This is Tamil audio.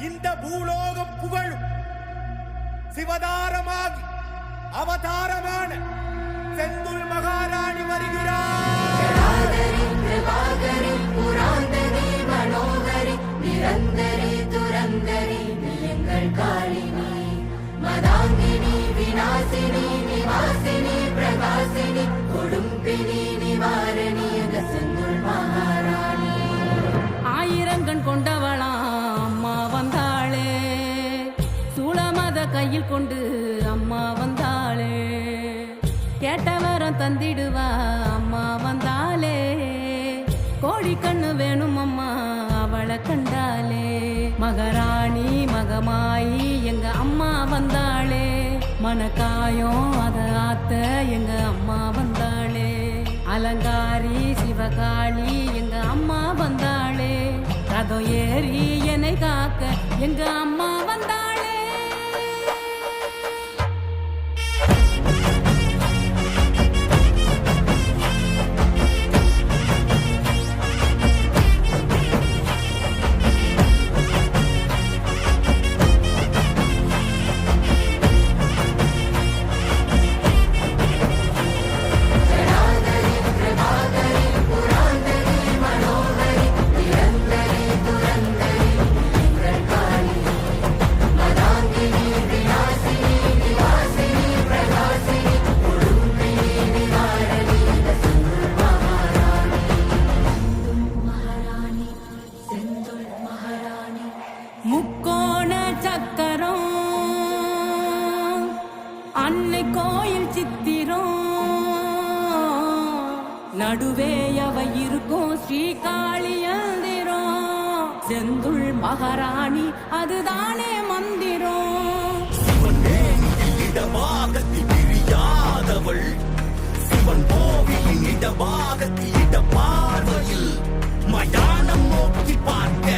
இந்த பூலோகம் புகழும் சிவதாரமாகி அவதாரமான செந்துள் மகாராணி வருகிறார். நிரந்தரி துரந்தரி எங்கள் காளினி மதாங்கினி விநாசினி நிவாசினி பிரகாசினி கொடும்பினி நிவாரணி செந்துள் மகாராணி. ஆயிரங்கண் கொண்டவளாம் அம்மா வந்தாளே, சூளமத கையில் கொண்டு அம்மா வந்தாளே, கேட்டவரம் தந்திடுவா அம்மா வந்தாளே, கோழி கண்ணு வேணும் அம்மா அவளை கண்டாலே. மகாராணி மகமாயி எங்க அம்மா வந்தாளே, மனக்காயம் அத ஆத்த எங்க அம்மா வந்தாளே, அலங்காரி சிவகாளி எங்க அம்மா வந்தாளே, ரதம் ஏறி என்னை காக்க எங்க அம்மா வந்தாளே. முக்கோண சக்கரம் அன்னை கோயில் சித்திரம், நடுவே அவ இருக்கும் ஸ்ரீகாளியந்திரம், செந்துள் மகாராணி அதுதானே மந்திரம். இடமாகத்தில் பிரியாதவள் சிவன் கோவிலின் இடமாகத்தில் இட பார்வையில் மயானம் நோக்கி பார்க்க